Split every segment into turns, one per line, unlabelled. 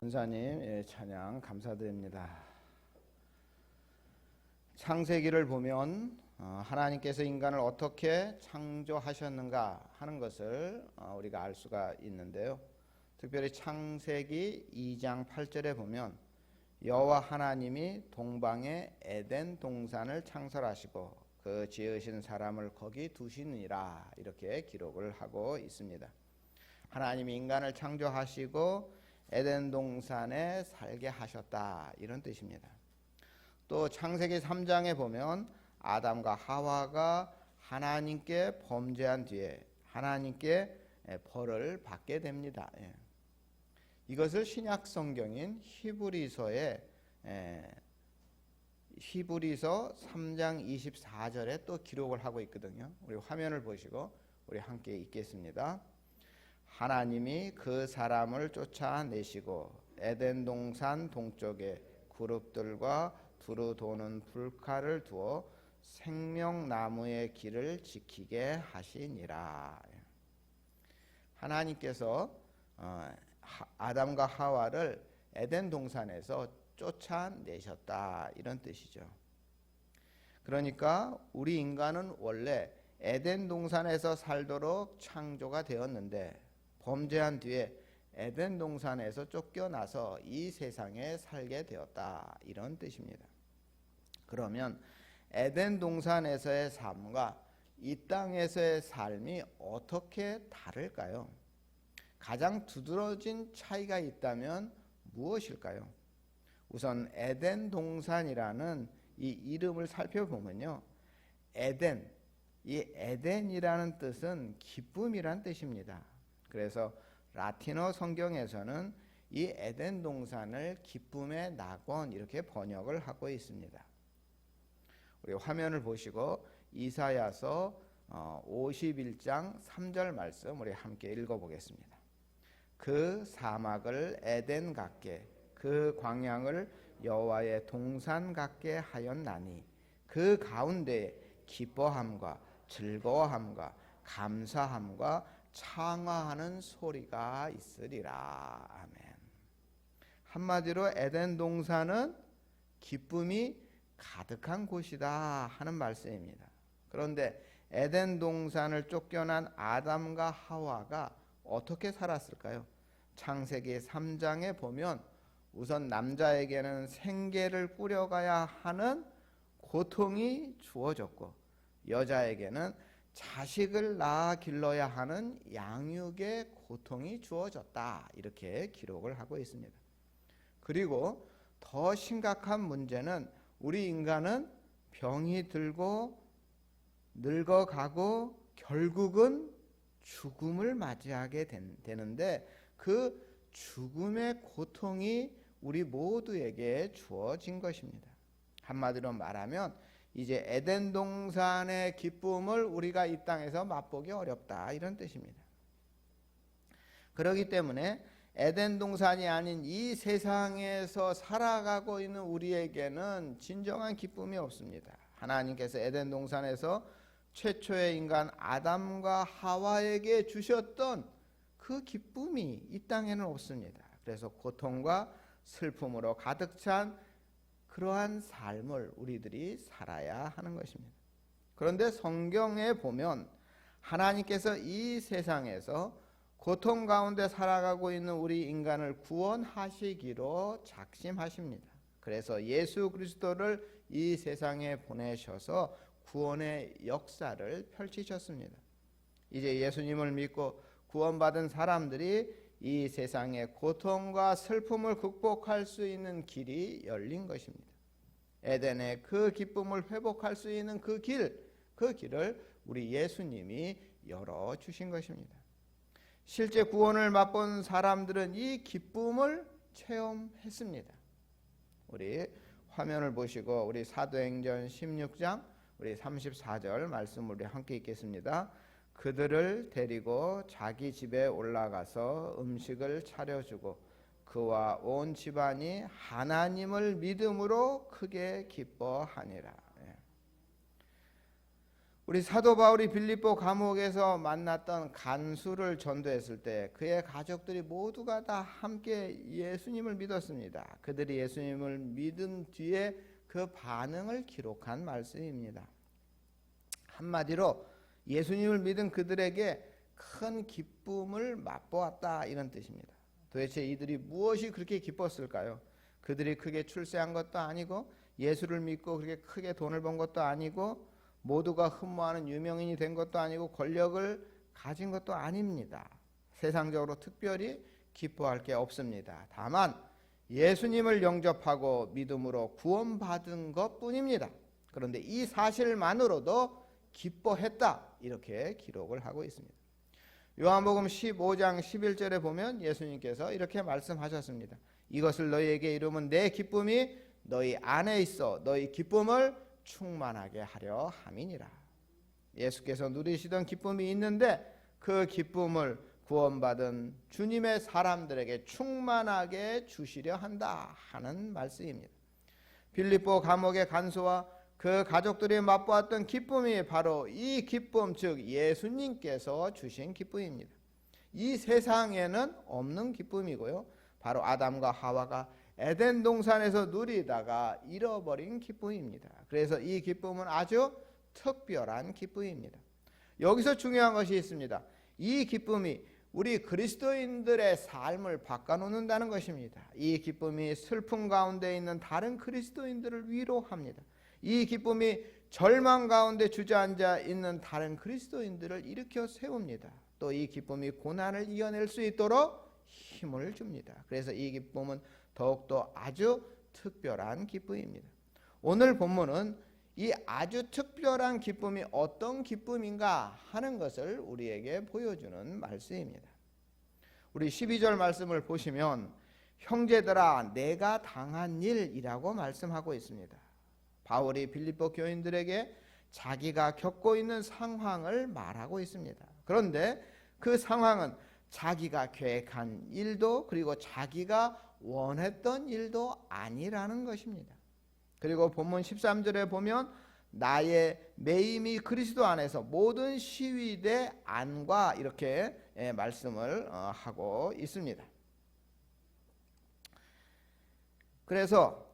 권사님 찬양 감사드립니다. 창세기를 보면 하나님께서 인간을 어떻게 창조하셨는가 하는 것을 우리가 알 수가 있는데요. 특별히 창세기 2장 8절에 보면 여호와 하나님이 동방의 에덴 동산을 창설하시고 그 지으신 사람을 거기 두시니라, 이렇게 기록을 하고 있습니다. 하나님이 인간을 창조하시고 에덴 동산에 살게 하셨다, 이런 뜻입니다. 또 창세기 3장에 보면 아담과 하와가 하나님께 범죄한 뒤에 하나님께 벌을 받게 됩니다. 이것을 신약 성경인 히브리서 3장 24절에 또 기록을 하고 있거든요. 우리 화면을 보시고 우리 함께 읽겠습니다. 하나님이 그 사람을 쫓아내시고 에덴 동산 동쪽에 그룹들과 두루 도는 불칼을 두어 생명나무의 길을 지키게 하시니라. 하나님께서 아담과 하와를 에덴 동산에서 쫓아내셨다, 이런 뜻이죠. 그러니까 우리 인간은 원래 에덴 동산에서 살도록 창조가 되었는데 범죄한 뒤에 에덴 동산에서 쫓겨나서 이 세상에 살게 되었다, 이런 뜻입니다. 그러면 에덴 동산에서의 삶과 이 땅에서의 삶이 어떻게 다를까요? 가장 두드러진 차이가 있다면 무엇일까요? 우선 에덴 동산이라는 이 이름을 살펴보면요, 에덴, 이 에덴이라는 뜻은 기쁨이란 뜻입니다. 그래서 라틴어 성경에서는 이 에덴 동산을 기쁨의 낙원, 이렇게 번역을 하고 있습니다. 우리 화면을 보시고 이사야서 51장 3절 말씀 우리 함께 읽어보겠습니다. 그 사막을 에덴 같게 그 광야를 여호와의 동산 같게 하였나니 그 가운데에 기뻐함과 즐거워함과 감사함과 창화하는 소리가 있으리라. 아멘. 한마디로 에덴 동산은 기쁨이 가득한 곳이다 하는 말씀입니다. 그런데 에덴 동산을 쫓겨난 아담과 하와가 어떻게 살았을까요? 창세기 3장에 보면 우선 남자에게는 생계를 꾸려가야 하는 고통이 주어졌고 여자에게는 자식을 낳아 길러야 하는 양육의 고통이 주어졌다, 이렇게 기록을 하고 있습니다. 그리고 더 심각한 문제는 우리 인간은 병이 들고 늙어가고 결국은 죽음을 맞이하게 되는데 그 죽음의 고통이 우리 모두에게 주어진 것입니다. 한마디로 말하면 이제 에덴 동산의 기쁨을 우리가 이 땅에서 맛보기 어렵다, 이런 뜻입니다. 그렇기 때문에 에덴 동산이 아닌 이 세상에서 살아가고 있는 우리에게는 진정한 기쁨이 없습니다. 하나님께서 에덴 동산에서 최초의 인간 아담과 하와에게 주셨던 그 기쁨이 이 땅에는 없습니다. 그래서 고통과 슬픔으로 가득 찬 그러한 삶을 우리들이 살아야 하는 것입니다. 그런데 성경에 보면 하나님께서 이 세상에서 고통 가운데 살아가고 있는 우리 인간을 구원하시기로 작심하십니다. 그래서 예수 그리스도를 이 세상에 보내셔서 구원의 역사를 펼치셨습니다. 이제 예수님을 믿고 구원받은 사람들이 이 세상의 고통과 슬픔을 극복할 수 있는 길이 열린 것입니다. 에덴의 그 기쁨을 회복할 수 있는 그 길을 우리 예수님이 열어주신 것입니다. 실제 구원을 맛본 사람들은 이 기쁨을 체험했습니다. 우리 화면을 보시고 우리 사도행전 16장 우리 34절 말씀 우리 함께 읽겠습니다. 그들을 데리고 자기 집에 올라가서 음식을 차려주고 그와 온 집안이 하나님을 믿음으로 크게 기뻐하니라. 우리 사도 바울이 빌립보 감옥에서 만났던 간수를 전도했을 때 그의 가족들이 모두가 다 함께 예수님을 믿었습니다. 그들이 예수님을 믿은 뒤에 그 반응을 기록한 말씀입니다. 한마디로 예수님을 믿은 그들에게 큰 기쁨을 맛보았다, 이런 뜻입니다. 도대체 이들이 무엇이 그렇게 기뻤을까요? 그들이 크게 출세한 것도 아니고 예수를 믿고 그렇게 크게 돈을 번 것도 아니고 모두가 흠모하는 유명인이 된 것도 아니고 권력을 가진 것도 아닙니다. 세상적으로 특별히 기뻐할 게 없습니다. 다만 예수님을 영접하고 믿음으로 구원받은 것뿐입니다. 그런데 이 사실만으로도 기뻐했다, 이렇게 기록을 하고 있습니다. 요한복음 15장 11절에 보면 예수님께서 이렇게 말씀하셨습니다. 이것을 너희에게 이루면 내 기쁨이 너희 안에 있어 너희 기쁨을 충만하게 하려 함이니라. 예수께서 누리시던 기쁨이 있는데 그 기쁨을 구원받은 주님의 사람들에게 충만하게 주시려 한다 하는 말씀입니다. 빌립보 감옥의 간수와 그 가족들이 맛보았던 기쁨이 바로 이 기쁨, 즉 예수님께서 주신 기쁨입니다. 이 세상에는 없는 기쁨이고요, 바로 아담과 하와가 에덴 동산에서 누리다가 잃어버린 기쁨입니다. 그래서 이 기쁨은 아주 특별한 기쁨입니다. 여기서 중요한 것이 있습니다. 이 기쁨이 우리 그리스도인들의 삶을 바꿔놓는다는 것입니다. 이 기쁨이 슬픔 가운데 있는 다른 그리스도인들을 위로합니다. 이 기쁨이 절망 가운데 주저앉아 있는 다른 그리스도인들을 일으켜 세웁니다. 또 이 기쁨이 고난을 이겨낼 수 있도록 힘을 줍니다. 그래서 이 기쁨은 더욱더 아주 특별한 기쁨입니다. 오늘 본문은 이 아주 특별한 기쁨이 어떤 기쁨인가 하는 것을 우리에게 보여주는 말씀입니다. 우리 12절 말씀을 보시면 형제들아 내가 당한 일이라고 말씀하고 있습니다. 바울이 빌립보 교인들에게 자기가 겪고 있는 상황을 말하고 있습니다. 그런데 그 상황은 자기가 계획한 일도 그리고 자기가 원했던 일도 아니라는 것입니다. 그리고 본문 13절에 보면 나의 매임이 그리스도 안에서 모든 시위대 안과 이렇게 말씀을 하고 있습니다. 그래서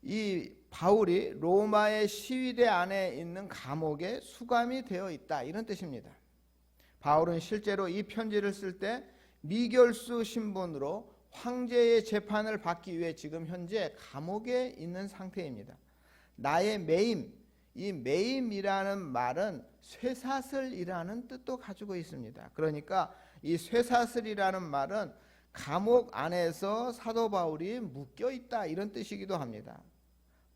이 바울이 로마의 시위대 안에 있는 감옥에 수감이 되어 있다, 이런 뜻입니다. 바울은 실제로 이 편지를 쓸 때 미결수 신분으로 황제의 재판을 받기 위해 지금 현재 감옥에 있는 상태입니다. 나의 매임, 이 매임이라는 말은 쇠사슬이라는 뜻도 가지고 있습니다. 그러니까 이 쇠사슬이라는 말은 감옥 안에서 사도 바울이 묶여 있다, 이런 뜻이기도 합니다.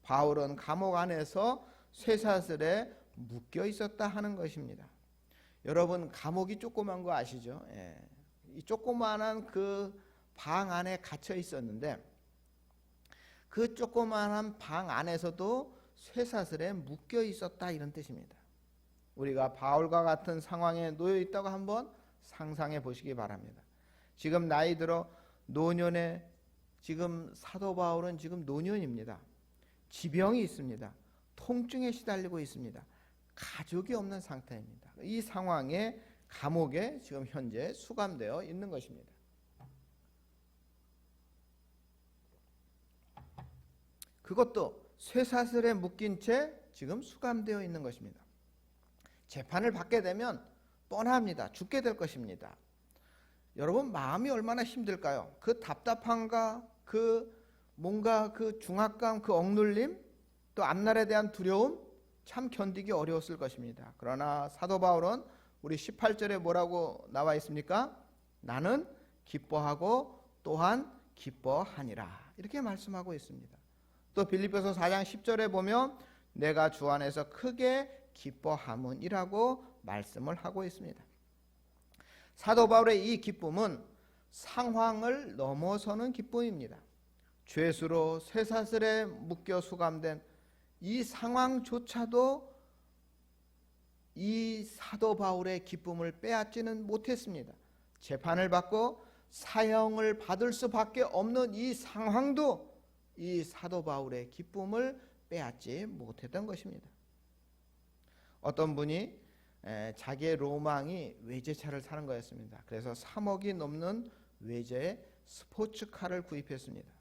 바울은 감옥 안에서 쇠사슬에 묶여 있었다 하는 것입니다. 여러분, 감옥이 조그만 거 아시죠? 이 조그만한 그 방 안에 갇혀 있었는데 그 조그만한 방 안에서도 쇠사슬에 묶여 있었다, 이런 뜻입니다. 우리가 바울과 같은 상황에 놓여 있다고 한번 상상해 보시기 바랍니다. 지금 나이 들어 노년에, 지금 사도 바울은 지금 노년입니다. 지병이 있습니다. 통증에 시달리고 있습니다. 가족이 없는 상태입니다. 이 상황에 감옥에 지금 현재 수감되어 있는 것입니다. 그것도 쇠사슬에 묶인 채 지금 수감되어 있는 것입니다. 재판을 받게 되면 뻔합니다. 죽게 될 것입니다. 여러분, 마음이 얼마나 힘들까요? 그 답답함과 그 뭔가 그 중압감, 그 억눌림, 또 앞날에 대한 두려움, 참 견디기 어려웠을 것입니다. 그러나 사도 바울은 우리 18절에 뭐라고 나와 있습니까? 나는 기뻐하고 또한 기뻐하니라, 이렇게 말씀하고 있습니다. 또 빌립보서 4장 10절에 보면 내가 주 안에서 크게 기뻐함은이라고 말씀을 하고 있습니다. 사도 바울의 이 기쁨은 상황을 넘어서는 기쁨입니다. 죄수로 쇠사슬에 묶여 수감된 이 상황조차도 이 사도 바울의 기쁨을 빼앗지는 못했습니다. 재판을 받고 사형을 받을 수밖에 없는 이 상황도 이 사도 바울의 기쁨을 빼앗지 못했던 것입니다. 어떤 분이 자기의 로망이 외제차를 사는 거였습니다. 그래서 3억이 넘는 외제 스포츠카를 구입했습니다.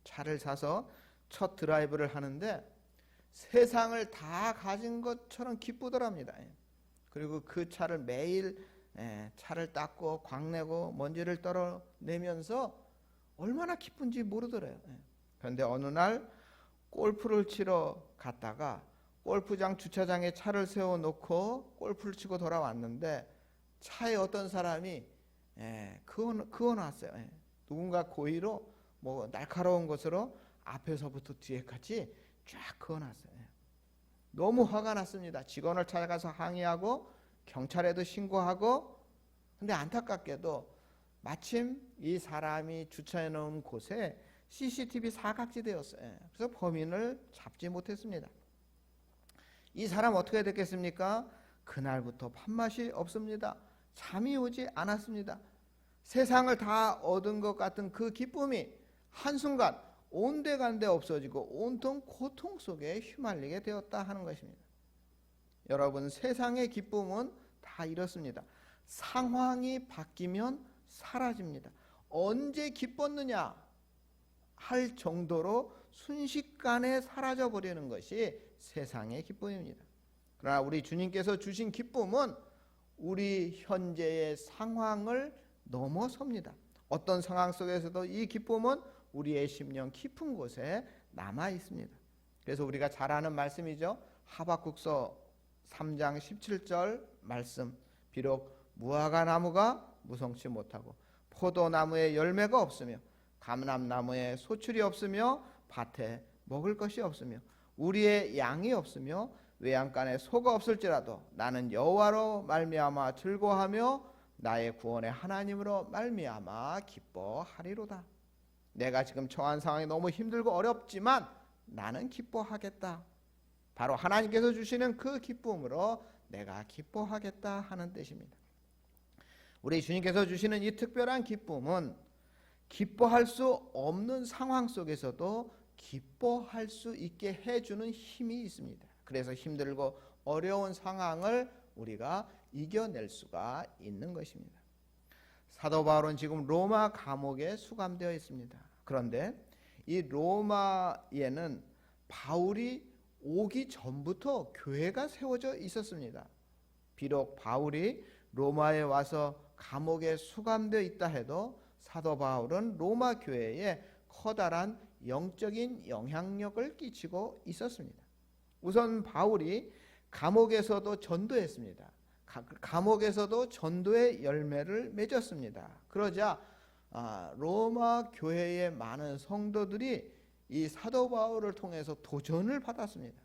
차를 사서 첫 드라이브를 하는데 세상을 다 가진 것처럼 기쁘더랍니다. 그리고 그 차를 매일 차를 닦고 광내고 먼지를 떨어내면서 얼마나 기쁜지 모르더래요. 그런데 어느 날 골프를 치러 갔다가 골프장 주차장에 차를 세워놓고 골프를 치고 돌아왔는데 차에 어떤 사람이 그어놨어요. 누군가 고의로 뭐 날카로운 것으로 앞에서부터 뒤에까지 쫙 그어놨어요. 너무 화가 났습니다. 직원을 찾아가서 항의하고 경찰에도 신고하고, 근데 안타깝게도 마침 이 사람이 주차해 놓은 곳에 CCTV 사각지대였어요. 그래서 범인을 잡지 못했습니다. 이 사람 어떻게 됐겠습니까? 그날부터 밥맛이 없습니다. 잠이 오지 않았습니다. 세상을 다 얻은 것 같은 그 기쁨이 한순간 온데간데 없어지고 온통 고통 속에 휘말리게 되었다 하는 것입니다. 여러분, 세상의 기쁨은 다 이렇습니다. 상황이 바뀌면 사라집니다. 언제 기뻤느냐 할 정도로 순식간에 사라져버리는 것이 세상의 기쁨입니다. 그러나 우리 주님께서 주신 기쁨은 우리 현재의 상황을 넘어섭니다. 어떤 상황 속에서도 이 기쁨은 우리의 심령 깊은 곳에 남아 있습니다. 그래서 우리가 잘 아는 말씀이죠. 하박국서 3장 17절 말씀. 비록 무화과 나무가 무성치 못하고 포도나무에 열매가 없으며 감람나무에 소출이 없으며 밭에 먹을 것이 없으며 우리의 양이 없으며 외양간에 소가 없을지라도 나는 여호와로 말미암아 즐거워하며 나의 구원의 하나님으로 말미암아 기뻐하리로다. 내가 지금 처한 상황이 너무 힘들고 어렵지만 나는 기뻐하겠다. 바로 하나님께서 주시는 그 기쁨으로 내가 기뻐하겠다 하는 뜻입니다. 우리 주님께서 주시는 이 특별한 기쁨은 기뻐할 수 없는 상황 속에서도 기뻐할 수 있게 해주는 힘이 있습니다. 그래서 힘들고 어려운 상황을 우리가 이겨낼 수가 있는 것입니다. 사도 바울은 지금 로마 감옥에 수감되어 있습니다. 그런데 이 로마에는 바울이 오기 전부터 교회가 세워져 있었습니다. 비록 바울이 로마에 와서 감옥에 수감되어 있다 해도 사도 바울은 로마 교회에 커다란 영적인 영향력을 끼치고 있었습니다. 우선 바울이 감옥에서도 전도했습니다. 감옥에서도 전도의 열매를 맺었습니다. 그러자 로마 교회의 많은 성도들이 이 사도 바울을 통해서 도전을 받았습니다.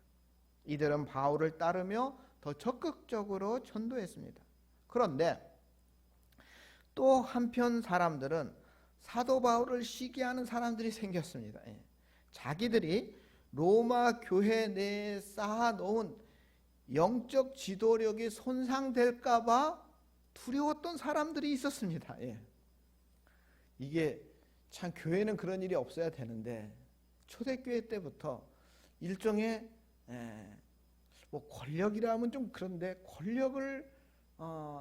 이들은 바울을 따르며 더 적극적으로 전도했습니다. 그런데 또 한편 사람들은 사도 바울을 시기하는 사람들이 생겼습니다. 자기들이 로마 교회 내에 쌓아놓은 영적 지도력이 손상될까 봐 두려웠던 사람들이 있었습니다. 이게 참 교회는 그런 일이 없어야 되는데 초대교회 때부터 일종의 뭐 권력이라면 좀 그런데 권력을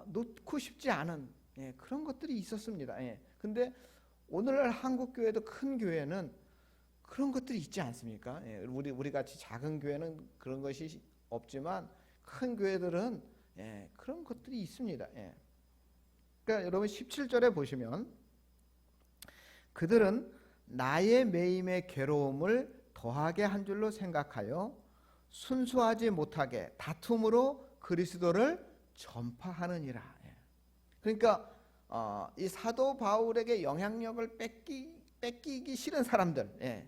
놓고 싶지 않은 그런 것들이 있었습니다. 근데 오늘날 한국 교회도 큰 교회는 그런 것들이 있지 않습니까? 우리 같이 작은 교회는 그런 것이 없지만 큰 교회들은 그런 것들이 있습니다. 그러니까 여러분 17절에 보시면 그들은 나의 매임의 괴로움을 더하게 한 줄로 생각하여 순수하지 못하게 다툼으로 그리스도를 전파하느니라. 그러니까 이 사도 바울에게 영향력을 뺏기기 싫은 사람들,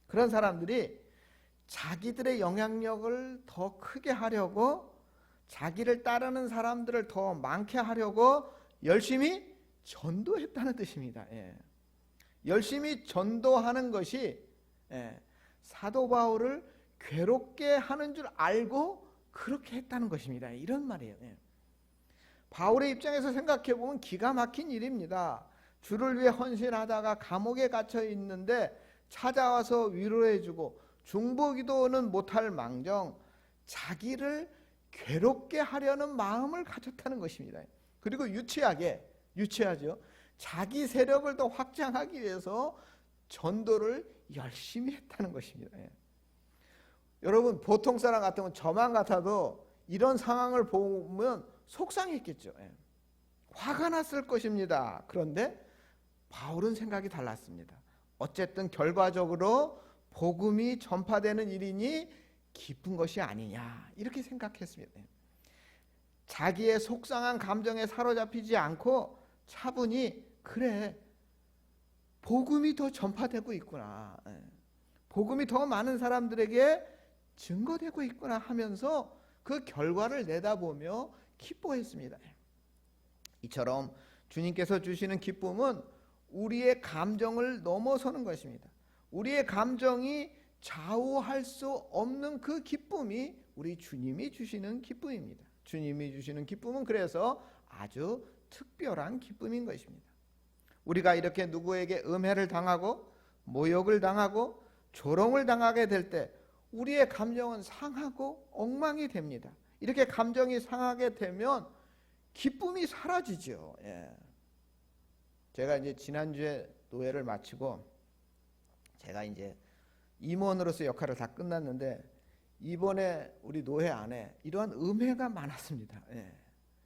그런 사람들이 자기들의 영향력을 더 크게 하려고 자기를 따르는 사람들을 더 많게 하려고 열심히 전도했다는 뜻입니다. 열심히 전도하는 것이 사도 바울을 괴롭게 하는 줄 알고 그렇게 했다는 것입니다. 이런 말이에요. 바울의 입장에서 생각해 보면 기가 막힌 일입니다. 주를 위해 헌신하다가 감옥에 갇혀 있는데 찾아와서 위로해 주고 중보기도는 못할 망정 자기를 괴롭게 하려는 마음을 가졌다는 것입니다. 그리고 유치하죠. 자기 세력을 더 확장하기 위해서 전도를 열심히 했다는 것입니다. 여러분, 보통 사람 같으면 저만 같아도 이런 상황을 보면 속상했겠죠. 화가 났을 것입니다. 그런데 바울은 생각이 달랐습니다. 어쨌든 결과적으로 복음이 전파되는 일이니 기쁜 것이 아니냐, 이렇게 생각했습니다. 자기의 속상한 감정에 사로잡히지 않고 차분히, 그래, 복음이 더 전파되고 있구나, 복음이 더 많은 사람들에게 증거되고 있구나 하면서 그 결과를 내다보며 기뻐했습니다. 이처럼 주님께서 주시는 기쁨은 우리의 감정을 넘어서는 것입니다. 우리의 감정이 좌우할 수 없는 그 기쁨이 우리 주님이 주시는 기쁨입니다. 주님이 주시는 기쁨은 그래서 아주 특별한 기쁨인 것입니다. 우리가 이렇게 누구에게 음해를 당하고 모욕을 당하고 조롱을 당하게 될 때 우리의 감정은 상하고 엉망이 됩니다. 이렇게 감정이 상하게 되면 기쁨이 사라지죠. 제가 이제 지난주에 노회를 마치고 제가 이제 임원으로서 역할을 다 끝났는데 이번에 우리 노회 안에 이러한 음해가 많았습니다.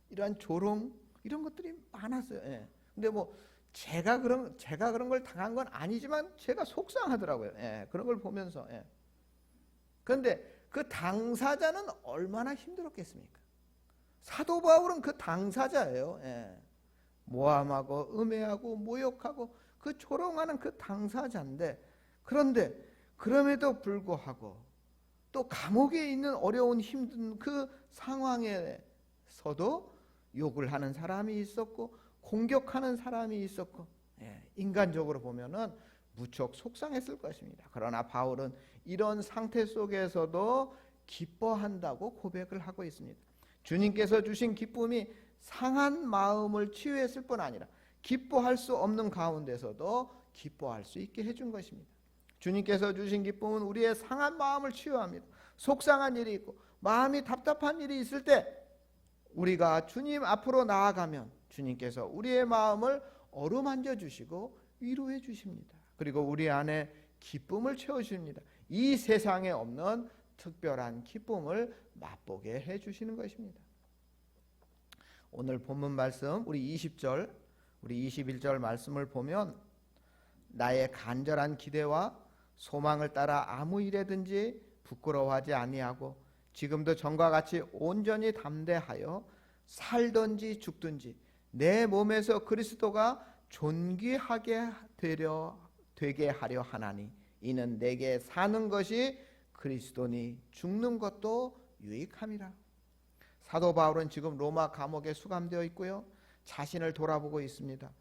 이러한 조롱 이런 것들이 많았어요. 근데 뭐 제가 그런 걸 당한 건 아니지만 제가 속상하더라고요. 그런 걸 보면서. 그런데 그 당사자는 얼마나 힘들었겠습니까? 사도 바울은 그 당사자예요. 모함하고 음해하고 모욕하고 그 조롱하는 그 당사자인데, 그런데 그럼에도 불구하고 또 감옥에 있는 어려운 힘든 그 상황에서도 욕을 하는 사람이 있었고 공격하는 사람이 있었고, 인간적으로 보면은 무척 속상했을 것입니다. 그러나 바울은 이런 상태 속에서도 기뻐한다고 고백을 하고 있습니다. 주님께서 주신 기쁨이 상한 마음을 치유했을 뿐 아니라 기뻐할 수 없는 가운데서도 기뻐할 수 있게 해준 것입니다. 주님께서 주신 기쁨은 우리의 상한 마음을 치유합니다. 속상한 일이 있고 마음이 답답한 일이 있을 때 우리가 주님 앞으로 나아가면 주님께서 우리의 마음을 어루만져 주시고 위로해 주십니다. 그리고 우리 안에 기쁨을 채워주십니다. 이 세상에 없는 특별한 기쁨을 맛보게 해주시는 것입니다. 오늘 본문 말씀 우리 20절 우리 21절 말씀을 보면 나의 간절한 기대와 소망을 따라 아무 일에든지 부끄러워하지 아니하고 지금도 전과 같이 온전히 담대하여 살든지 죽든지 내 몸에서 그리스도가 존귀하게 되게 하려 하나니 이는 내게 사는 것이 그리스도니 죽는 것도 유익함이라. 사도 바울은 지금 로마 감옥에 수감되어 있고요, 자신을 돌아보고 있습니다.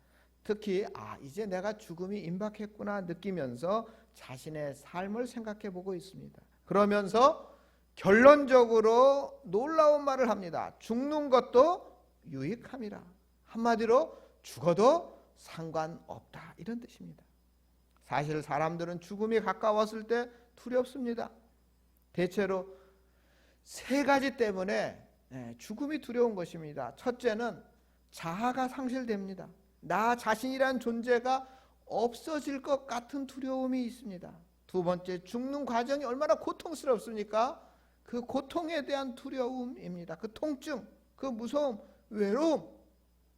특히 이제 내가 죽음이 임박했구나 느끼면서 자신의 삶을 생각해 보고 있습니다. 그러면서 결론적으로 놀라운 말을 합니다. 죽는 것도 유익함이라. 한마디로 죽어도 상관없다, 이런 뜻입니다. 사실 사람들은 죽음이 가까웠을 때 두렵습니다. 대체로 세 가지 때문에 죽음이 두려운 것입니다. 첫째는 자아가 상실됩니다. 나 자신이란 존재가 없어질 것 같은 두려움이 있습니다. 두 번째, 죽는 과정이 얼마나 고통스럽습니까? 그 고통에 대한 두려움입니다. 그 통증, 그 무서움, 외로움,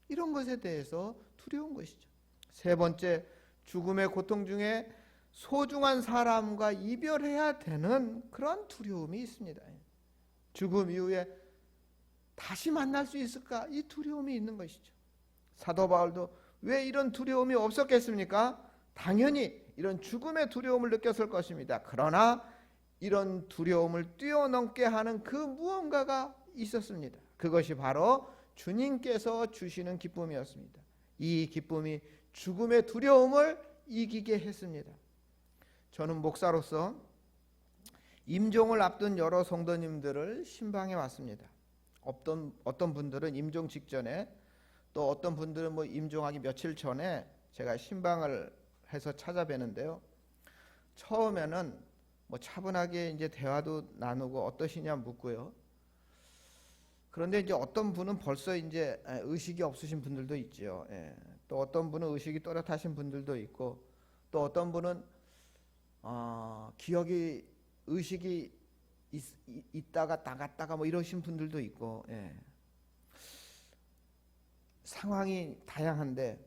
이런 것에 대해서 두려운 것이죠. 세 번째, 죽음의 고통 중에 소중한 사람과 이별해야 되는 그런 두려움이 있습니다. 죽음 이후에 다시 만날 수 있을까? 이 두려움이 있는 것이죠. 사도 바울도 왜 이런 두려움이 없었겠습니까? 당연히 이런 죽음의 두려움을 느꼈을 것입니다. 그러나 이런 두려움을 뛰어넘게 하는 그 무언가가 있었습니다. 그것이 바로 주님께서 주시는 기쁨이었습니다. 이 기쁨이 죽음의 두려움을 이기게 했습니다. 저는 목사로서 임종을 앞둔 여러 성도님들을 신방해 왔습니다. 어떤 분들은 임종 직전에, 또 어떤 분들은 임종하기 며칠 전에 제가 신방을 해서 찾아뵈는데요. 처음에는 차분하게 이제 대화도 나누고 어떠시냐 묻고요. 그런데 이제 어떤 분은 벌써 이제 의식이 없으신 분들도 있죠. 예. 또 어떤 분은 의식이 또렷하신 분들도 있고, 또 어떤 분은 기억이 의식이 있다가 나갔다가 뭐 이러신 분들도 있고, 예. 상황이 다양한데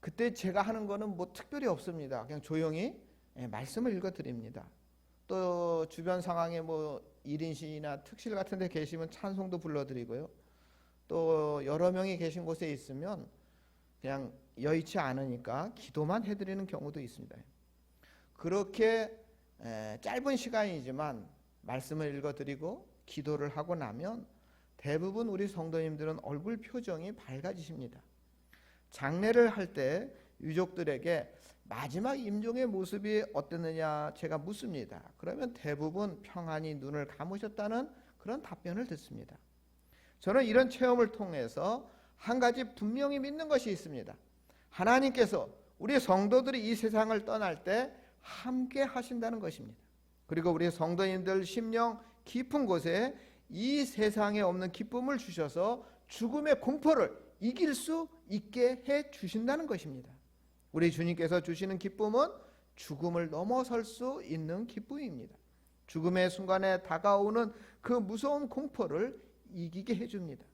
그때 제가 하는 거는 뭐 특별히 없습니다. 그냥 조용히 말씀을 읽어드립니다. 또 주변 상황에 뭐 1인시나 특실 같은 데 계시면 찬송도 불러드리고요. 또 여러 명이 계신 곳에 있으면 그냥 여의치 않으니까 기도만 해드리는 경우도 있습니다. 그렇게 짧은 시간이지만 말씀을 읽어드리고 기도를 하고 나면 대부분 우리 성도님들은 얼굴 표정이 밝아지십니다. 장례를 할 때 유족들에게 마지막 임종의 모습이 어땠느냐 제가 묻습니다. 그러면 대부분 평안히 눈을 감으셨다는 그런 답변을 듣습니다. 저는 이런 체험을 통해서 한 가지 분명히 믿는 것이 있습니다. 하나님께서 우리 성도들이 이 세상을 떠날 때 함께 하신다는 것입니다. 그리고 우리 성도님들 심령 깊은 곳에 이 세상에 없는 기쁨을 주셔서 죽음의 공포를 이길 수 있게 해 주신다는 것입니다. 우리 주님께서 주시는 기쁨은 죽음을 넘어설 수 있는 기쁨입니다. 죽음의 순간에 다가오는 그 무서운 공포를 이기게 해줍니다.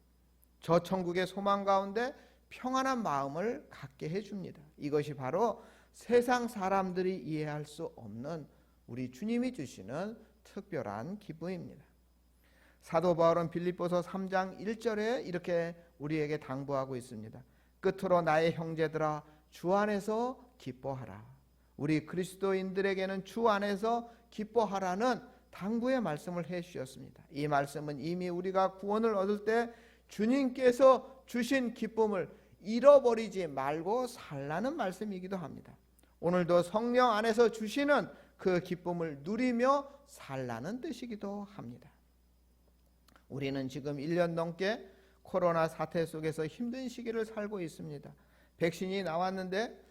저 천국의 소망 가운데 평안한 마음을 갖게 해줍니다. 이것이 바로 세상 사람들이 이해할 수 없는 우리 주님이 주시는 특별한 기쁨입니다. 사도 바울은 빌립보서 3장 1절에 이렇게 우리에게 당부하고 있습니다. 끝으로 나의 형제들아 주 안에서 기뻐하라. 우리 그리스도인들에게는 주 안에서 기뻐하라는 당부의 말씀을 해 주셨습니다. 이 말씀은 이미 우리가 구원을 얻을 때 주님께서 주신 기쁨을 잃어버리지 말고 살라는 말씀이기도 합니다. 오늘도 성령 안에서 주시는 그 기쁨을 누리며 살라는 뜻이기도 합니다. 우리는 지금 1년 넘게 코로나 사태 속에서 힘든 시기를 살고 있습니다. 백신이 나왔는데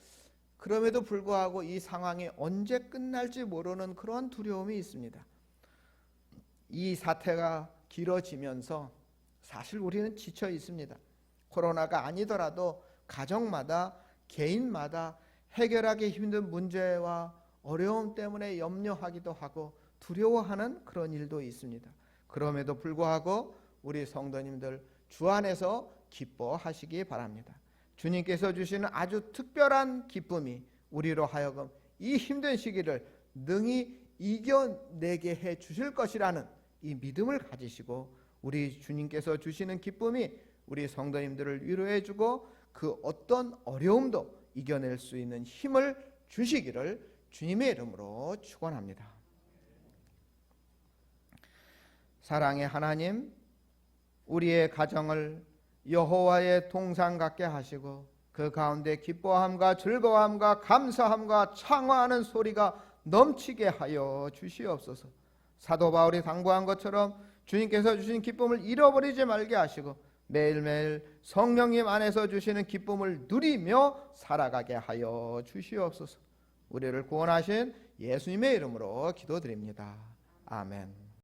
그럼에도 불구하고 이 상황이 언제 끝날지 모르는 그런 두려움이 있습니다. 이 사태가 길어지면서 사실 우리는 지쳐 있습니다. 코로나가 아니더라도 가정마다 개인마다 해결하기 힘든 문제와 어려움 때문에 염려하기도 하고 두려워하는 그런 일도 있습니다. 그럼에도 불구하고 우리 성도님들 주 안에서 기뻐하시기 바랍니다. 주님께서 주시는 아주 특별한 기쁨이 우리로 하여금 이 힘든 시기를 능히 이겨내게 해 주실 것이라는 이 믿음을 가지시고 우리 주님께서 주시는 기쁨이 우리 성도님들을 위로해 주고 그 어떤 어려움도 이겨낼 수 있는 힘을 주시기를 주님의 이름으로 축원합니다. 사랑의 하나님, 우리의 가정을 여호와의 동상 같게 하시고 그 가운데 기뻐함과 즐거움과 감사함과 창화하는 소리가 넘치게 하여 주시옵소서. 사도 바울이 당부한 것처럼 주님께서 주신 기쁨을 잃어버리지 말게 하시고 매일매일 성령님 안에서 주시는 기쁨을 누리며 살아가게 하여 주시옵소서. 우리를 구원하신 예수님의 이름으로 기도드립니다. 아멘.